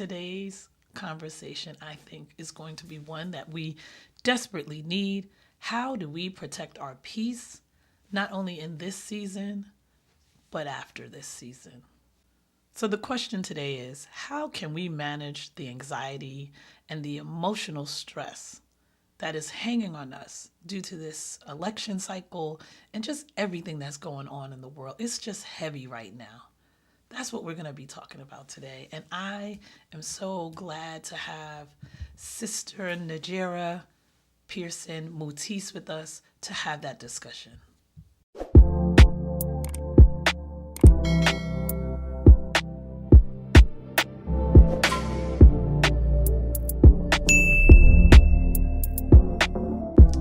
Today's conversation, I think, is going to be one that we desperately need. How do we protect our peace, not only in this season, but after this season? So the question today is, how can we manage the anxiety and the emotional stress that is hanging on us due to this election cycle and just everything that's going on in the world? It's just heavy right now. That's what we're going to be talking about today. And I am so glad to have Sister Nygera Pierson Mutis with us to have that discussion.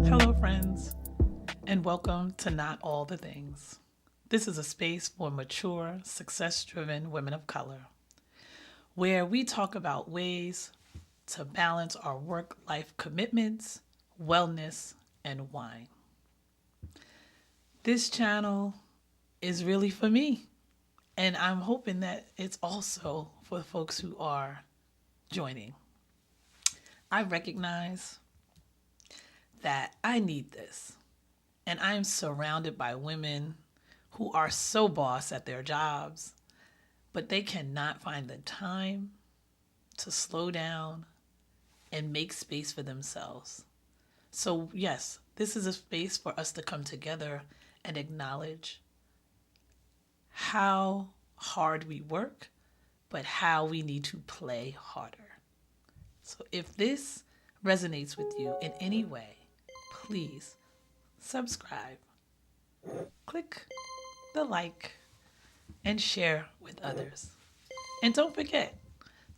Hello, friends, and welcome to Not All the Things. This is a space for mature, success-driven women of color, where we talk about ways to balance our work-life commitments, wellness, and wine. This channel is really for me, and I'm hoping that it's also for the folks who are joining. I recognize that I need this, and I am surrounded by women who are so boss at their jobs, but they cannot find the time to slow down and make space for themselves. So yes, this is a space for us to come together and acknowledge how hard we work, but how we need to play harder. So if this resonates with you in any way, please subscribe, click the like, and share with others. And don't forget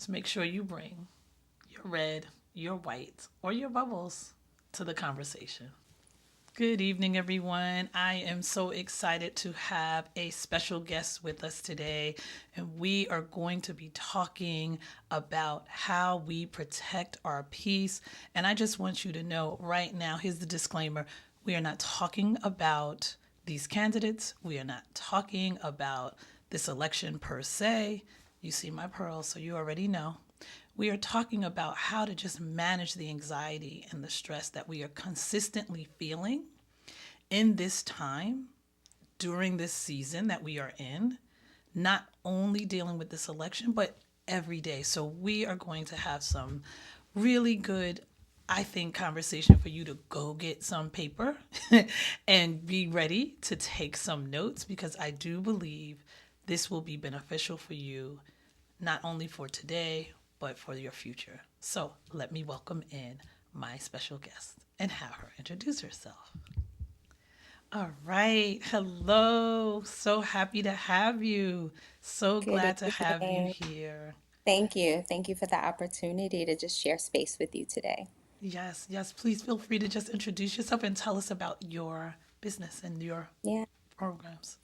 to make sure you bring your red, your white, or your bubbles to the conversation. Good evening, everyone. I am so excited to have a special guest with us today, and we are going to be talking about how we protect our peace. And I just want you to know right now, here's the disclaimer. We are not talking about these candidates. We are not talking about this election per se. You see my pearls, so you already know. We are talking about how to just manage the anxiety and the stress that we are consistently feeling in this time, during this season that we are in, not only dealing with this election, but every day. So we are going to have some really good, I think, conversation for you to go get some paper and be ready to take some notes, because I do believe this will be beneficial for you, not only for today, but for your future. So let me welcome in my special guest and have her introduce herself. All right. Hello. So happy to have you. So Good glad to have you evening. here. Thank you. Thank you for the opportunity to just share space with you today. Yes, yes. Please feel free to just introduce yourself and tell us about your business and your Yeah. programs.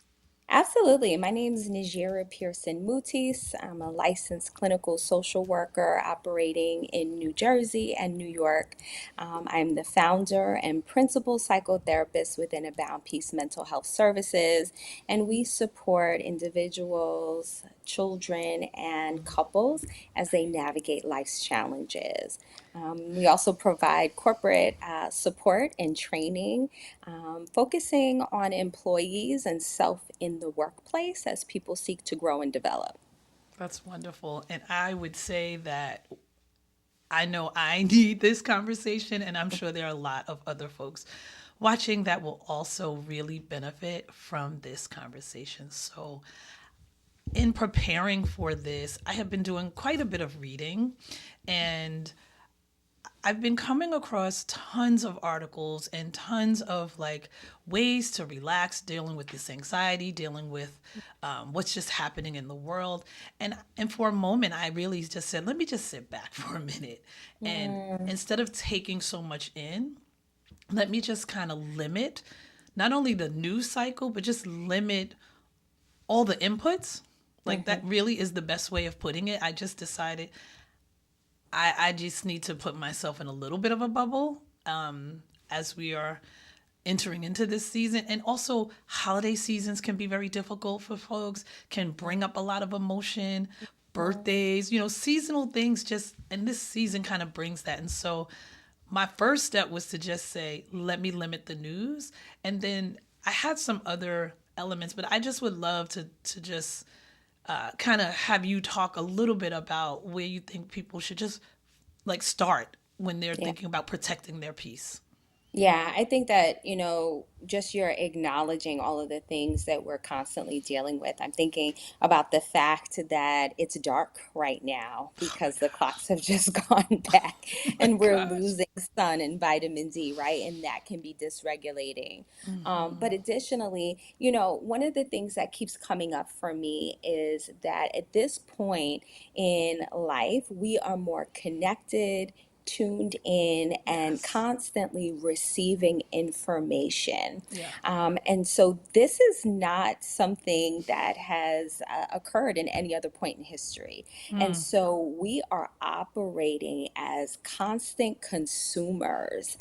Absolutely. My name is Nygera Pierson Mutis. I'm a licensed clinical social worker operating in New Jersey and New York. I'm the founder and principal psychotherapist within Abound Peace Mental Health Services, and we support individuals, children, and couples as they navigate life's challenges. We also provide corporate support and training, focusing on employees and self in the workplace as people seek to grow and develop. That's wonderful. And I would say that I know I need this conversation, and I'm sure there are a lot of other folks watching that will also really benefit from this conversation. So, in preparing for this, I have been doing quite a bit of reading, and I've been coming across tons of articles and tons of like ways to relax, dealing with this anxiety, dealing with what's just happening in the world. And for a moment, I really just said, let me just sit back for a minute, and Mm, instead of taking so much in, let me just kind of limit not only the news cycle, but just limit all the inputs. Like that mhm. really is the best way of putting it. I just decided I just need to put myself in a little bit of a bubble as we are entering into this season. And also, holiday seasons can be very difficult for folks, can bring up a lot of emotion. birthdays, you know, seasonal things just, and this season kind of brings that. And so my first step was to just say, let me limit the news. And then I had some other elements, but I just would love to just kind of have you talk a little bit about where you think people should just like start when they're Yeah. thinking about protecting their peace. Yeah, I think that, just you're acknowledging all of the things that we're constantly dealing with. I'm thinking about the fact that it's dark right now Oh my because the gosh. clocks have just gone back Oh my and we're gosh. losing sun and vitamin D, right? And that can be dysregulating. But additionally, one of the things that keeps coming up for me is that at this point in life, we are more connected, tuned in, and Yes. constantly receiving information. Yeah. And so this is not something that has occurred in any other point in history. And so we are operating as constant consumers,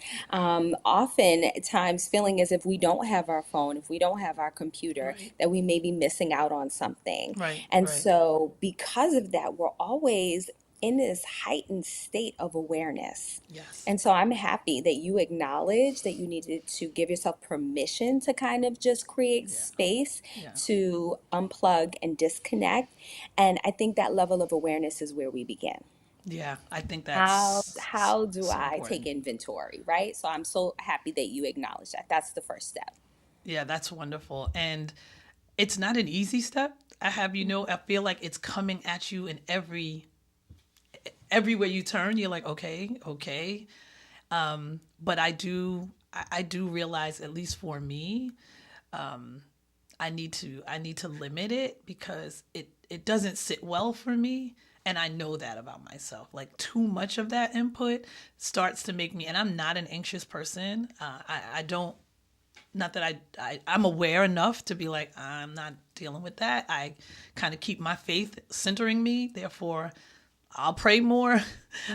oftentimes feeling as if we don't have our phone, if we don't have our computer, Right. that we may be missing out on something. Right. And Right. so because of that, we're always in this heightened state of awareness. Yes. And so I'm happy that you acknowledge that you needed to give yourself permission to kind of just create Yeah. space Yeah. to unplug and disconnect. And I think that level of awareness is where we begin. Yeah. I think How that's how do so I take important. inventory, right? So I'm so happy that you acknowledge that. That's the first step. Yeah, that's wonderful. And it's not an easy step. I have you know, I feel like it's coming at you in everywhere you turn. You're like, okay, okay. But I do realize, at least for me, I need to limit it because it doesn't sit well for me. And I know that about myself. Like too much of that input starts to make me, and I'm not an anxious person. I don't, not that I'm aware enough to be like, I'm not dealing with that. I kind of keep my faith centering me. Therefore, I'll pray more.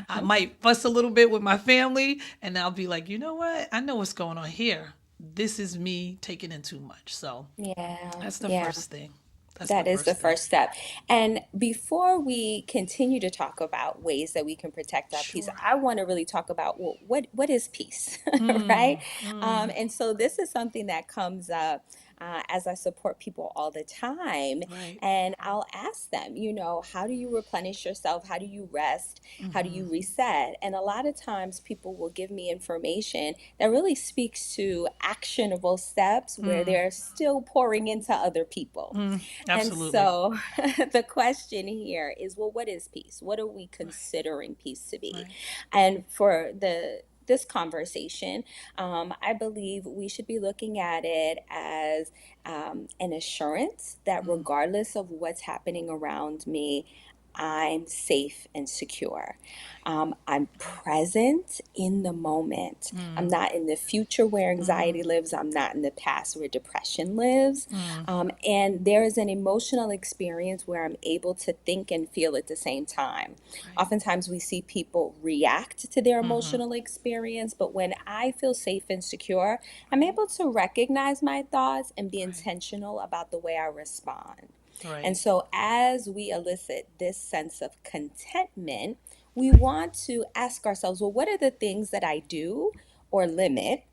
I Mhm. might fuss a little bit with my family, and I'll be like, you know what? I know what's going on here. This is me taking in too much. So Yeah, that's the yeah. first thing. That's the That is the first thing. first step. And before we continue to talk about ways that we can protect our peace, Sure. I want to really talk about, well, what is peace, right? And so this is something that comes up as I support people all the time. Right. And I'll ask them, how do you replenish yourself? How do you rest? How do you reset? And a lot of times people will give me information that really speaks to actionable steps where they're still pouring into other people. And Absolutely. so the question here is, well, what is peace? What are we Right. considering peace to be? Right. And for this conversation, I believe we should be looking at it as an assurance that regardless of what's happening around me, I'm safe and secure. I'm Right. present in the moment. I'm not in the future where anxiety lives. I'm not in the past where depression lives. And there is an emotional experience where I'm able to think and feel at the same time. Right. Oftentimes, we see people react to their emotional experience, but when I feel safe and secure, I'm Right. able to recognize my thoughts and be Right. intentional about the way I respond. And Right. so, as we elicit this sense of contentment, we want to ask ourselves, well, what are the things that I do or limit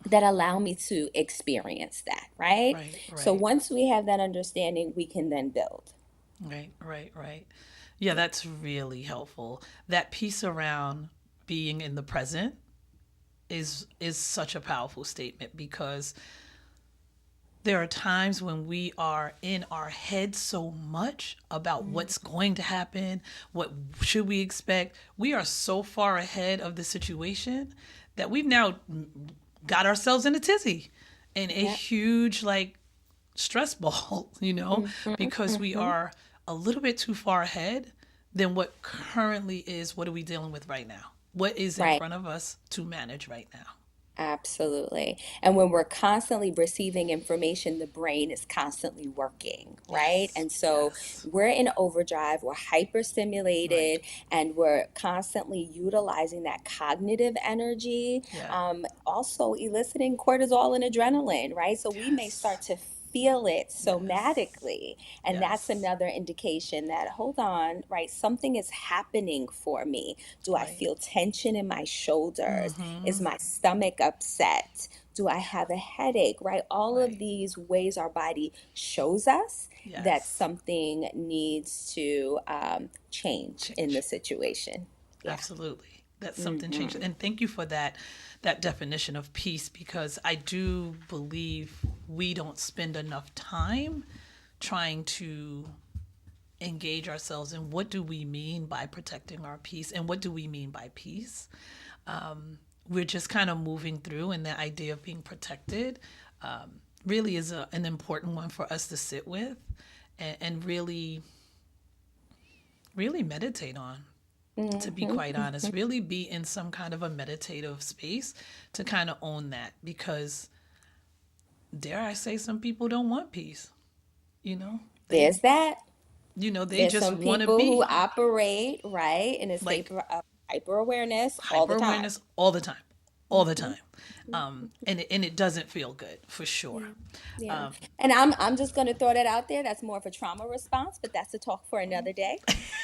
that allow me to experience that, right? Right. So, Right. once we have that understanding, we can then build. Right. Right. Right. Yeah, that's really helpful. That piece around being in the present is such a powerful statement because there are times when we are in our head so much about what's going to happen, what should we expect. We are so far ahead of the situation that we've now got ourselves in a tizzy and a Yep. huge like stress ball, you know, Hmm. because we Hmm. are a little bit too far ahead than what currently is. What are we dealing with right now? What is in Right. front of us to manage right now? Absolutely. And when we're constantly receiving information, the brain is constantly working, right? Yes. And so Yes. we're in overdrive, we're Right. hyperstimulated, and we're constantly utilizing that cognitive energy, Yeah. also eliciting cortisol and adrenaline, right? So we may Yes. start to feel it Yes. somatically. And that's Yes. another indication that, hold on, right? Something is happening for me. Do I Right. feel tension in my shoulders? Is Mm-hmm. my stomach upset? Do I Yeah. have a headache, right? All of Right. these ways our body shows us that Yes. something needs to change in the Change. situation. Yeah. Absolutely. That something changed. Hmm. And thank you for that definition of peace, because I do believe we don't spend enough time trying to engage ourselves in what do we mean by protecting our peace and what do we mean by peace. We're just kind of moving through, and the idea of being protected really is an important one for us to sit with and really meditate on, to be quite honest. Really be in some kind of a meditative space to kind of own that, because dare I say, some people don't want peace. You know, they There's that. they There's just some want to people who be operate, right, in a state like of hyper awareness all the hyper time. awareness all the time, all the Hmm. time. And it doesn't feel good for sure. Yeah. Yeah. Um, And I'm just going to throw that out there. That's more of a trauma response, but that's a talk for another day.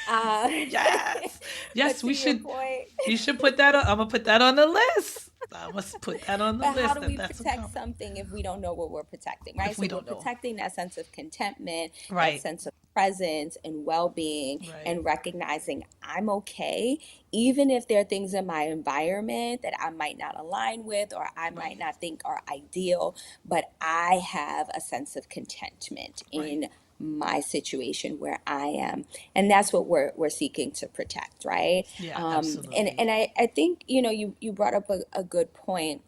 Uh, yes, but yes, to we your should. point, You should put that on. I'm gonna put that on the list. I must put that on the but how list. do That we that's a protect comment. something if we don't know what we're protecting, right? If So we we're don't know, protecting that sense of contentment, that right, sense of presence and well-being, right, and recognizing I'm okay, even if there are things in my environment that I might not align with or I might right, not think are ideal, but I have a sense of contentment right. in my situation where I am. And that's what we're seeking to protect, right? Yeah, And absolutely. I think, you brought up a good point,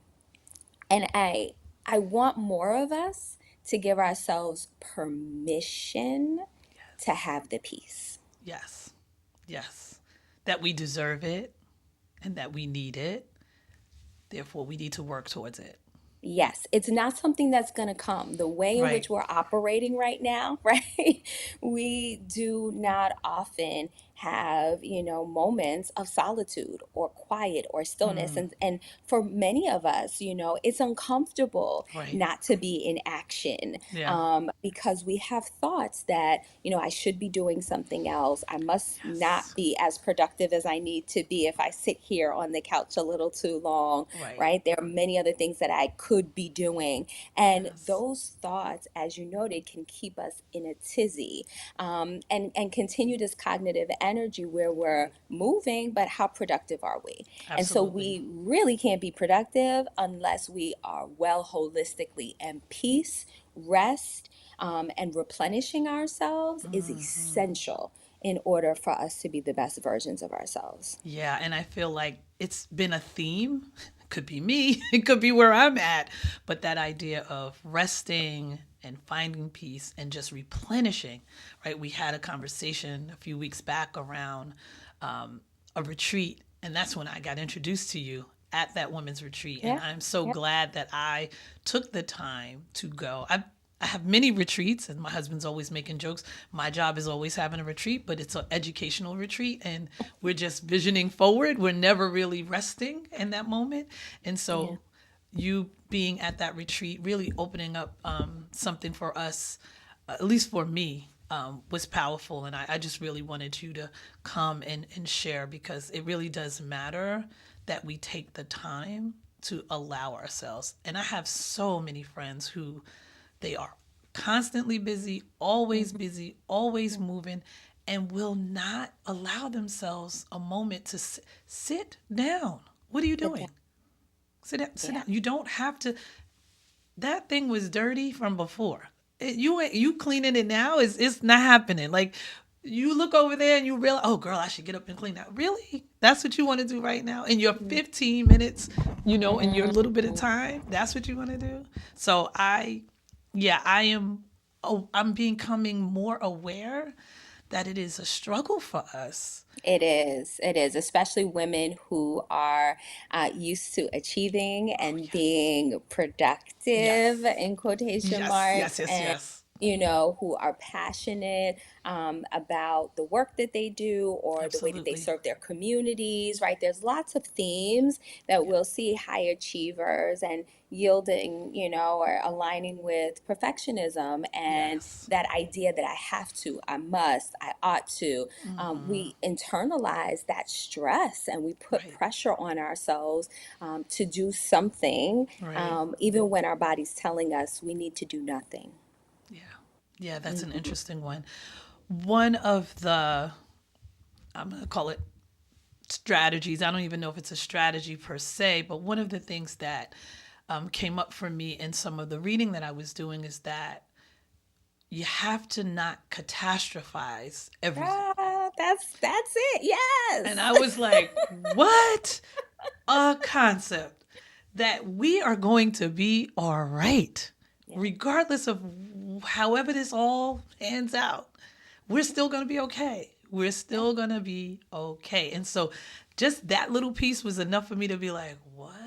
and I want more of us to give ourselves permission to Yes, have the peace. yes, yes. That we deserve it and that we need it. Therefore, we need to work towards it. Yes, it's not something that's going to come. The way in which Right. we're operating right now, right? We do not often have, moments of solitude or quiet or stillness. And for many of us, it's uncomfortable Right. not to be in action, Yeah. because we have thoughts that, I should be doing something else. I must not Yes. be as productive as I need to be if I sit here on the couch a little too long, Right. right? There are many other things that I could be doing. And Yes. those thoughts, as you noted, can keep us in a tizzy, and continue this cognitive energy where we're Right. moving, but how productive are we? And so Absolutely. we really can't be productive unless we are well holistically, and peace, rest, and replenishing ourselves is essential in order for us to be the best versions of ourselves. Yeah, and I feel like it's been a theme. It could be me, it could be where I'm at, but that idea of resting and finding peace and just replenishing, right? We had a conversation a few weeks back around a retreat, and that's when I got introduced to you at that women's retreat. And Yeah. I'm so Yep. glad that I took the time to go. I have many retreats, and my husband's always making jokes. My job is always having a retreat, but it's an educational retreat, and we're just visioning forward. We're never really resting in that moment. And Yeah. so, you being at that retreat, really opening up something for us, at least for me, was powerful. And I just really wanted you to come and share, because it really does matter that we take the time to allow ourselves. And I have so many friends who they are constantly Mhm. busy, always moving, and will not allow themselves a moment to sit down. What are you Sit down. doing? Sit down, sit Yeah. down. You don't have to. That thing was dirty from before. You cleaning it now is it's not happening. Like, you look over there and you realize, oh girl, I should get up and clean that. Really? That's what you want to do right now in your 15 minutes, in your little bit of Mhm. time? That's what you want to do? So yeah, I'm becoming more aware that it is a struggle for us. It is. It is, especially women who are used to achieving Oh and yes. being productive Yes. in quotation Yes, yes, marks, yes, and yes. who are passionate about the work that they do or the way that they Absolutely. serve their communities, right? There's lots of themes that Yeah. we'll see high achievers and yielding, or aligning with perfectionism and Yes. that idea that I have to, I must, I ought to. Mm-hmm. We internalize that stress and we put Right. pressure on ourselves to do something, Right. even when our body's telling us we need to do nothing. Yeah. Yeah, that's an Mhm. interesting one. One of the, I'm going to call it strategies. I don't even know if it's a strategy per se, but one of the things that came up for me in some of the reading that I was doing is that you have to not catastrophize everything. That's it. And Yes. I was like, what a concept that we are going to be all right, Yeah. regardless of however this all hands out. We're still going to be okay. We're Yep. still going to be okay. And so just that little piece was enough for me to be like, what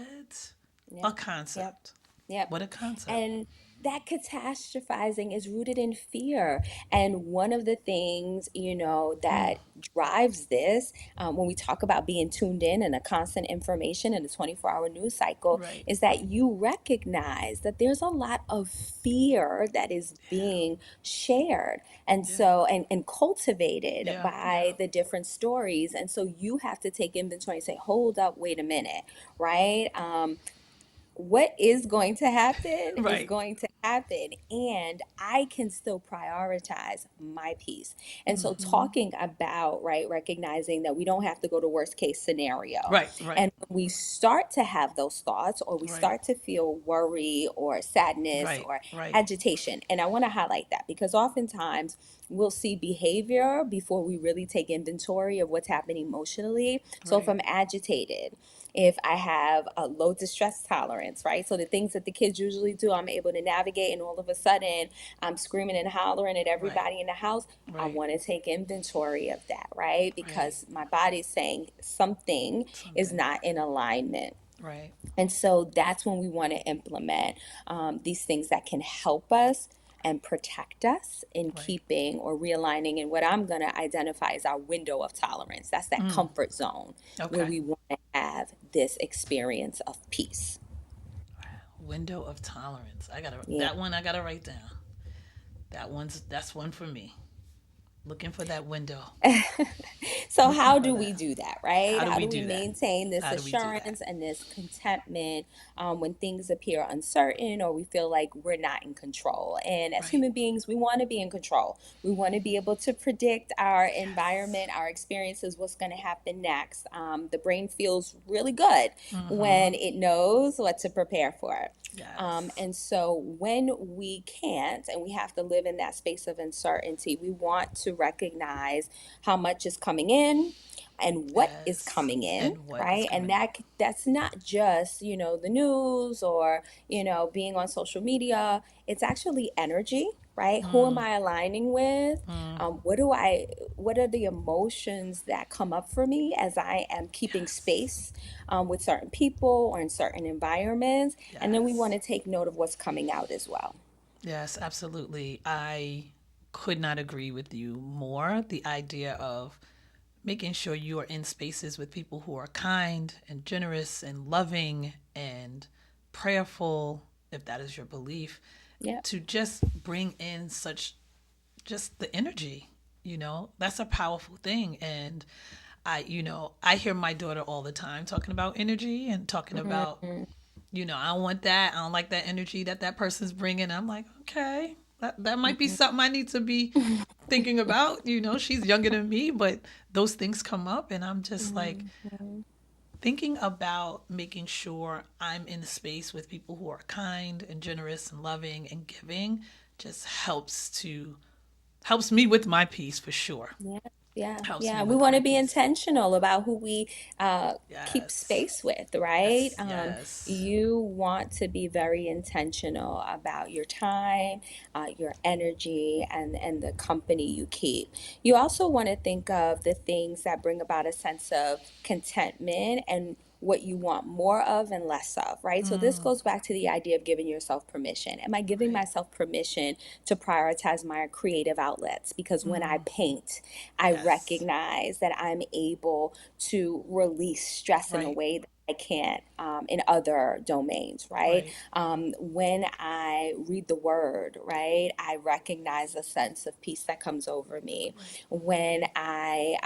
a Yep. Yep. concept. Yep. What a concept. And that catastrophizing is rooted in fear. And one of the things, that drives this, when we talk about being tuned in and a constant information in a 24-hour news cycle, Right. is that you recognize that there's a lot of fear that is Yeah. being shared and Yeah. so and cultivated Yeah. Yeah. by the different stories. And so you have to take inventory and say, hold up, wait a minute, right? What is going to happen is Right. going to happen, and I can still prioritize my peace. And so talking about, right, recognizing that we don't have to go to worst case scenario, Right. Right. and when we start to have those thoughts or we Right. start to feel worry or sadness Right. or Right. agitation, and I want to highlight that because oftentimes we'll see behavior before we really take inventory of what's happening emotionally. So if Right. I'm agitated, if I have a low distress tolerance, right? So the things that the kids usually do, I'm able to navigate, and all of a sudden I'm screaming and hollering at Right. everybody in the house. I Right. want to take inventory of that, right? Right. Because my body's saying something is Something. not in alignment. Right. And so that's when we want to implement these things that can help us and protect us in Right. keeping or realigning in what I'm going to identify as our window of tolerance. That's that comfort zone where Okay. we want to have this experience of peace. Window of tolerance. I gotta Yeah. that one. I gotta write down. That's one for me. Looking for that window. So Looking how for do we that. do that, right? How do How we do we do that? maintain this How do we do that? assurance and this contentment when things appear uncertain or we feel like we're not in control? And as Right. human beings, we want to be in control. We want to be able to predict our Yes. environment, our experiences, what's going to happen next. The brain feels really good when it knows what to prepare for. Yes. And so when we can't and we have to live in that space of uncertainty, we want to recognize how much is coming in and what is Yes. coming in, And what is right? And coming in? that's not just, the news or, being on social media. It's actually energy, right? Who am I aligning with? What do what are the emotions that come up for me as I am keeping Yes. space with certain people or in certain environments? And then we want Yes. to take note of what's coming out as well. Yes, absolutely. I could not agree with you more. The idea of making sure you are in spaces with people who are kind and generous and loving and prayerful, if that is your belief, Yep. to just bring in such just the energy, that's a powerful thing. And I hear my daughter all the time talking about energy and talking about, Mhm. I don't want that. I don't like that energy that person's bringing. I'm like, okay, that might be Mhm. something I need to be thinking about. She's younger than me, but those things come up, and I'm just like Mhm. thinking about making sure I'm in the space with people who are kind and generous and loving and giving. Just helps me with my peace for sure. Yeah, yeah, Helps me yeah. We with want my to be peace. intentional about who we keep Yes. space with, right? Yes. Yes. You want to be very intentional about your time, your energy, and the company you keep. You also want to think of the things that bring about a sense of contentment and what you want more of and less of, right? So this goes back to the idea of giving yourself permission. Am I giving Right. myself permission to prioritize my creative outlets? Because when I paint, I Yes. recognize that I'm able to release stress in a Right. way that I can't in other domains, right? Right. When I read the word, right, I recognize a sense of peace that comes over me. Right. When I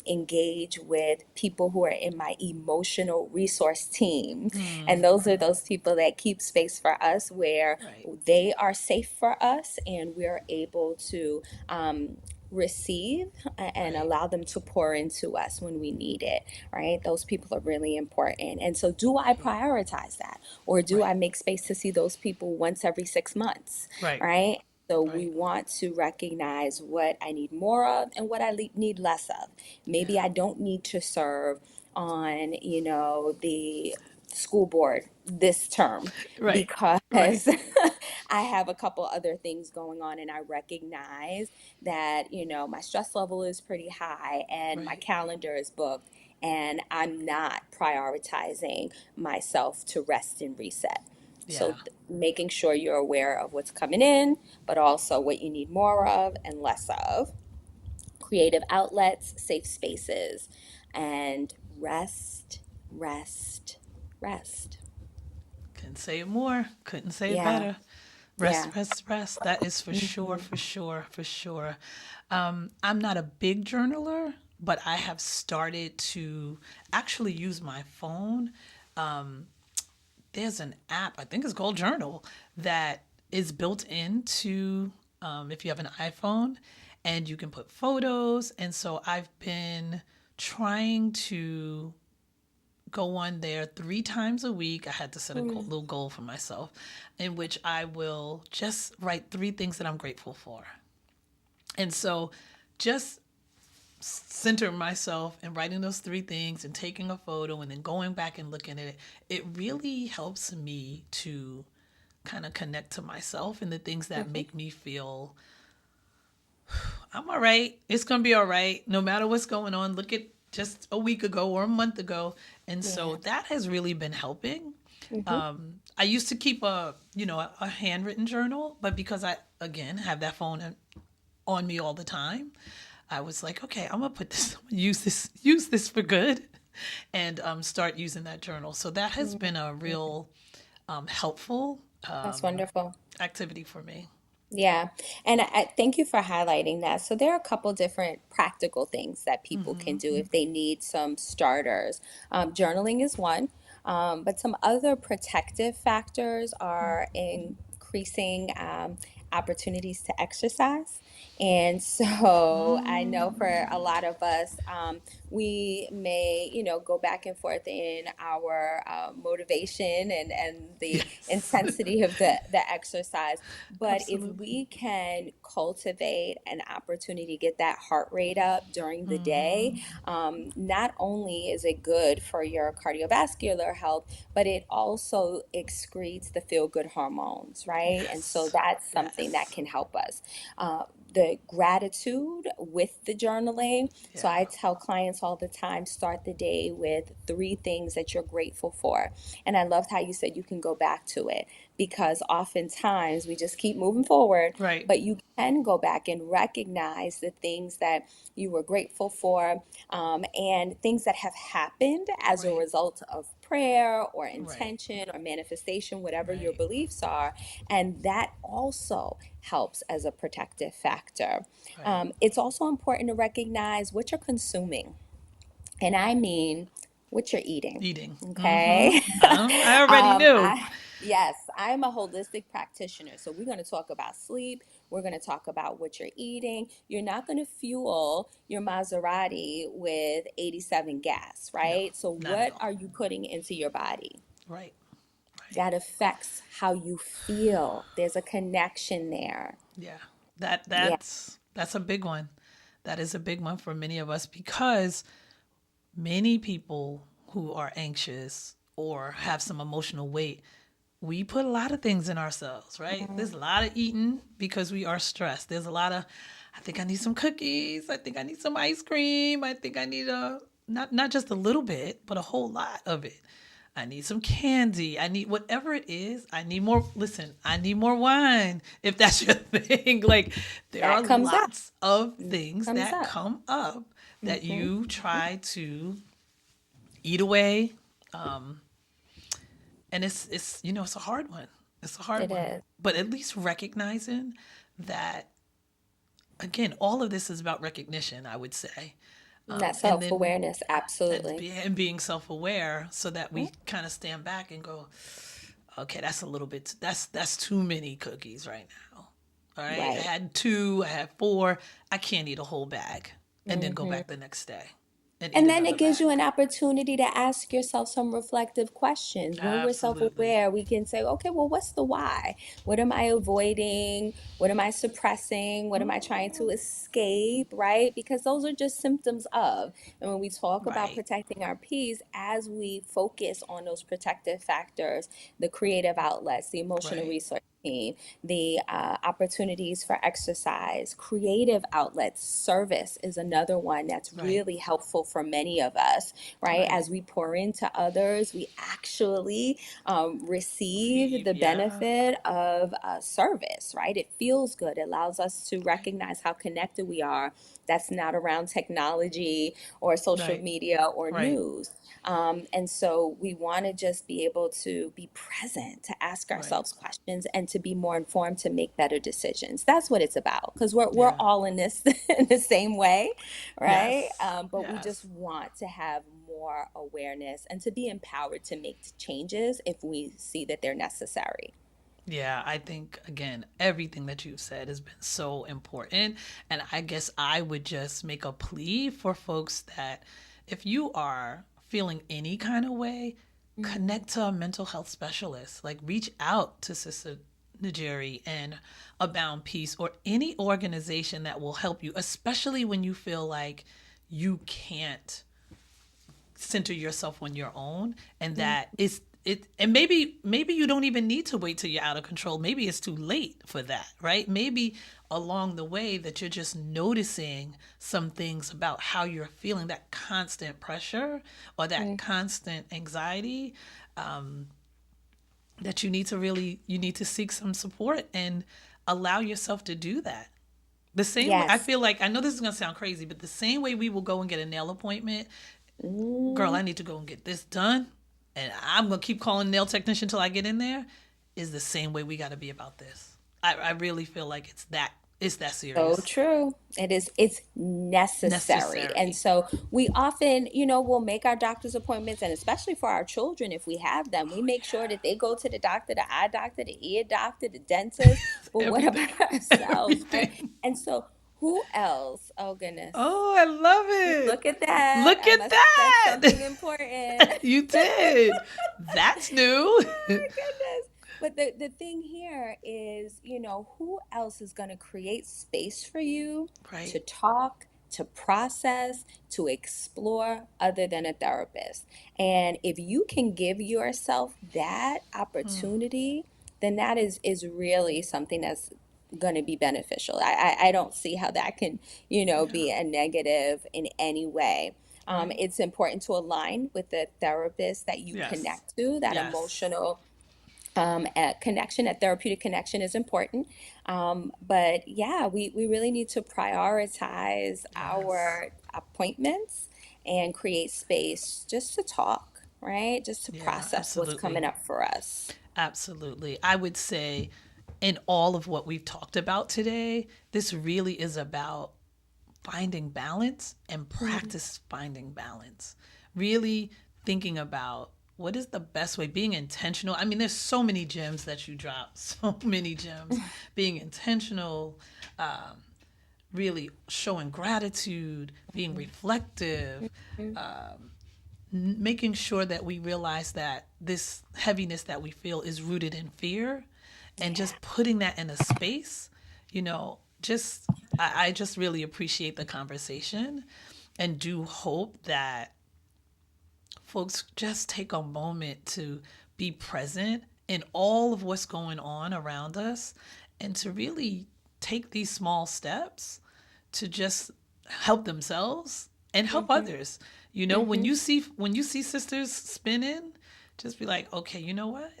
engage with people who are in my emotional resource team, and those are those people that keep space for us where Right. they are safe for us and we're able to receive and Right. allow them to pour into us when we need it, right? Those people are really important. And so, do I Right. prioritize that? Or do I Right. make space to see those people once every 6 months, Right. right? So, we Right. want to recognize what I need more of and what I need less of. Maybe Yeah. I don't need to serve on, the school board this term Right. because Right. I have a couple other things going on and I recognize that, my stress level is pretty high and my Right. calendar is booked and I'm not prioritizing myself to rest and reset. So Yeah. making sure you're aware of what's coming in, but also what you need more of and less of. Creative outlets, safe spaces, and rest, rest, rest. Couldn't say it more. Couldn't say it Yeah, better. Rest, yeah. rest, rest. That is for sure, for sure, for sure. I'm not a big journaler, but I have started to actually use my phone. There's an app, I think it's called Journal, that is built into if you have an iPhone and you can put photos. And so I've been trying to go on there 3 times a week. I had to set a Mm, little goal for myself in which I will just write 3 things that I'm grateful for. And so just center myself in writing those 3 things and taking a photo and then going back and looking at it, it really helps me to kind of connect to myself and the things that mhm, make me feel I'm all right. It's going to be all right. No matter what's going on. Look at just a week ago or a month ago. And so yeah. that has really been helping. Hmm. I used to keep a handwritten journal, but because I, again, have that phone on me all the time, I was like, okay, I'm gonna put this, use this for good, and start using that journal. So that has been a real helpful That's wonderful. activity for me. Yeah, and I thank you for highlighting that. So there are a couple different practical things that people can do if they need some starters. Journaling is one, but some other protective factors are increasing opportunities to exercise. And so I know for a lot of us, we may, go back and forth in our motivation and the Yes, intensity of the exercise. But if absolutely. we can cultivate an opportunity to get that heart rate up during the day, not only is it good for your cardiovascular health, but it also excretes the feel good hormones, right? And so Yes, that's something that yes, can help us. The gratitude with the journaling. So yeah, I tell clients all the time start the day with 3 things that you're grateful for. And I loved how you said you can go back to it because oftentimes we just keep moving forward, right, but you can go back and recognize the things that you were grateful for and things that have happened as a right, result of prayer or right, intention or manifestation, whatever your right, beliefs are. And that also helps as a protective factor. right. It's also important to recognize what you're consuming. And I mean, what you're eating. Eating. Okay. I already knew. Yes, I'm a holistic practitioner. So we're going to talk about sleep. We're going to talk about what you're eating. You're not going to fuel your Maserati with 87 gas, No, right? So not at what all. are you putting into your body? Right, right. That affects how you feel. There's a connection there. Yeah, that Yeah. that's a big one. That is a big one for many of us because many people who are anxious or have some emotional weight, we put a lot of things in ourselves, right? There's a lot of eating because we are stressed. There's a lot of, I think I need some cookies. I think I need some ice cream. I think I need not just a little bit, but a whole lot of it. I need some candy. I need whatever it is. I need more. Listen, I need more wine if that's your thing. Like, there are That comes up. lots of things Comes that up. come up that Hmm. you try to eat away. Um, and it's a hard one. It's a hard It one. is. But at least recognizing that, again, all of this is about recognition, I would say. That And then self-awareness, absolutely. and being self-aware so that Mm. we kind of stand back and go, okay, that's a little bit, that's too many cookies right now. All right. I Right. had two, I had four. I can't eat a whole bag and then go Hmm. back the next day and eat And then another it gives bag. you an opportunity to ask yourself some reflective questions. When we're Absolutely. self-aware, we can say, okay, well, what's the why? What am I avoiding? What am I suppressing? What am I trying to escape? Right? Because those are just symptoms of. And when we talk about Right. protecting our peace, as we focus on those protective factors, the creative outlets, the emotional Right. resource team, the opportunities for exercise, creative outlets, service is another one that's Right. really helpful for many of us, right? Right. As we pour into others, we actually receive Receive. the Yeah. benefit of service, right? It feels good. It allows us to recognize how connected we are. That's not around technology or social Right. media or Right. news. And so we want to just be able to be present, to ask Right. ourselves questions, and to be more informed to make better decisions. That's what it's about, because we're Yeah. all in this in the same way, right? Yes. But we just Yes. want to have more awareness and to be empowered to make changes if we see that they're necessary. Yeah, I think again, everything that you've said has been so important. And I guess I would just make a plea for folks that if you are feeling any kind of way, Mhm. connect to a mental health specialist. Like, reach out to Sister Nigeri and Abound Peace or any organization that will help you, especially when you feel like you can't center yourself on your own, and Mhm. that it's it and maybe you don't even need to wait till you're out of control. Maybe it's too late for that, right? Maybe along the way that you're just noticing some things about how you're feeling, that constant pressure or that Mhm. constant anxiety, that you need to seek some support and allow yourself to do that. The same way, I Yes. feel like, I know this is going to sound crazy, but the same way we will go and get a nail appointment, girl, Mm. I need to go and get this done, and I'm gonna keep calling nail technician till I get in there, is the same way we got to be about this. I really feel like it's that So serious. true. It's necessary. And Necessary. so we often, will make our doctor's appointments, and especially for our children, if we have them, we Oh make sure that yeah. they go to the doctor, the eye doctor, the ear doctor, the dentist. But what Everything. about ourselves, right? Everything. And so who else? Oh goodness. Oh, I love it. Look at that. Look I at must have said that. something important. You did. That's new. My goodness. But the thing here is, who else is going to create space for you Right. to talk, to process, to explore other than a therapist? And if you can give yourself that opportunity, then that is really something that's going to be beneficial. I don't see how that can, Yeah. be a negative in any way. Right. It's important to align with the therapist that you Yes. connect to. That Yes. emotional connection, that therapeutic connection is important. But yeah, we really need to prioritize Yes. our appointments and create space just to talk, right? Just to Yeah, process what's absolutely. coming up for us. Absolutely. I would say in all of what we've talked about today, this really is about finding balance and Mhm. practice finding balance. Really thinking about what is the best way, being intentional. I mean, there's so many gems that you drop, so many gems. Being intentional, really showing gratitude, being reflective, Mhm. making sure that we realize that this heaviness that we feel is rooted in fear, and Yeah. just putting that in a space, just I just really appreciate the conversation and do hope that folks just take a moment to be present in all of what's going on around us and to really take these small steps to just help themselves and help Mhm. others. You know, when you see sisters spinning, just be like, okay, you know what?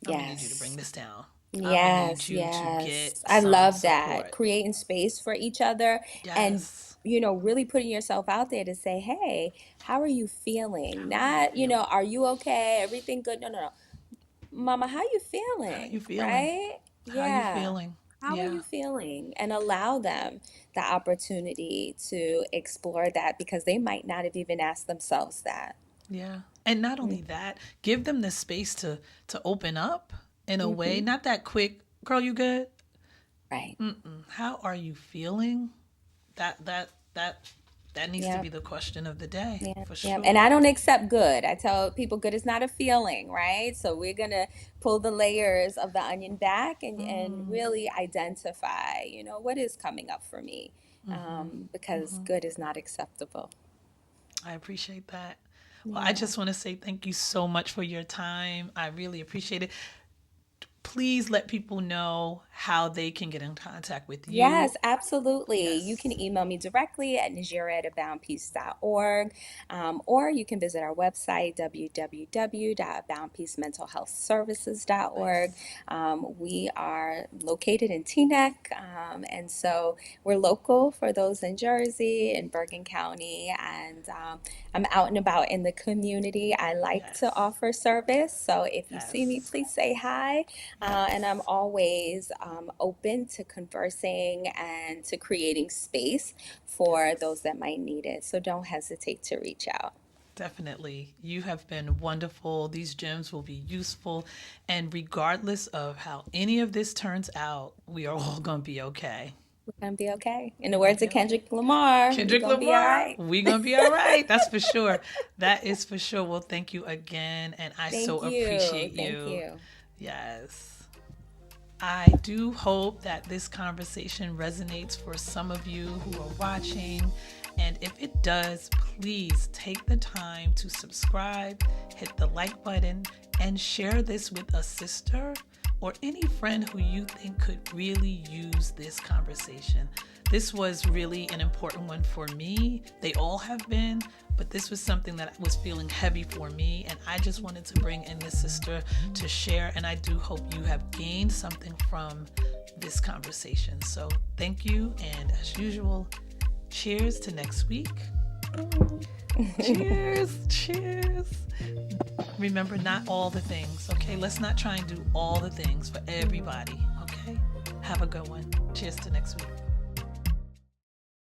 I'm gonna need you to bring Yes. this down. I'm gonna need Yes, you to get yes. I some love that. support. Creating space for each other and, Yes. really putting yourself out there to say, hey, how are you feeling? How are you Not, feeling? are you okay? Everything good? No, no, no. Mama, how you How you feeling? feeling? Right? How you Yeah. feeling? How are Yeah. you feeling? And allow them the opportunity to explore that because they might not have even asked themselves that. Yeah. And not only that, give them the space to open up in a way, Mm-hmm. not that quick, girl, you good? Right. How are you feeling? That that needs to Yeah. be the question of the day, Yeah, for yeah. And sure. I don't accept good. I tell people good is not a feeling, right? So we're gonna pull the layers of the onion back and really identify, what is coming up for me, because good is not acceptable. I appreciate that. Well, I Yeah. just want to say thank you so much for your time. I really appreciate it. Please let people know how they can get in contact with Yes, you. absolutely. You can Yes. email me directly at nigera@aboundpeace.org, or you can visit our website, www.aboundpeacementalhealthservices.org. Nice. We are located in Teaneck, and so we're local for those in Jersey and Bergen County, and I'm out and about in the community. I like to Yes. offer service, so if you see me, Yes. please say hi. And I'm Yes. always open to conversing and to creating space for Yes. those that might need it. So don't hesitate to reach out. Definitely. You have been wonderful. These gems will be useful. And regardless of how any of this turns out, we are all going to be okay. We're going to be okay. In the We're going to words be of okay. Kendrick Lamar, we're Kendrick going to be all Lamar, right. we going to be all right. That's for sure. That is for sure. Well, thank you again. And I so Thank you. appreciate Thank you. you. Yes. I do hope that this conversation resonates for some of you who are watching. And if it does, please take the time to subscribe, hit the like button, and share this with a sister or any friend who you think could really use this conversation. This was really an important one for me. They all have been, but this was something that was feeling heavy for me, and I just wanted to bring in this sister to share, and I do hope you have gained something from this conversation. So thank you, and as usual, cheers to next week. Cheers, cheers. Remember, not all the things, okay? Let's not try and do all the things for everybody, okay? Have a good one. Cheers to next week.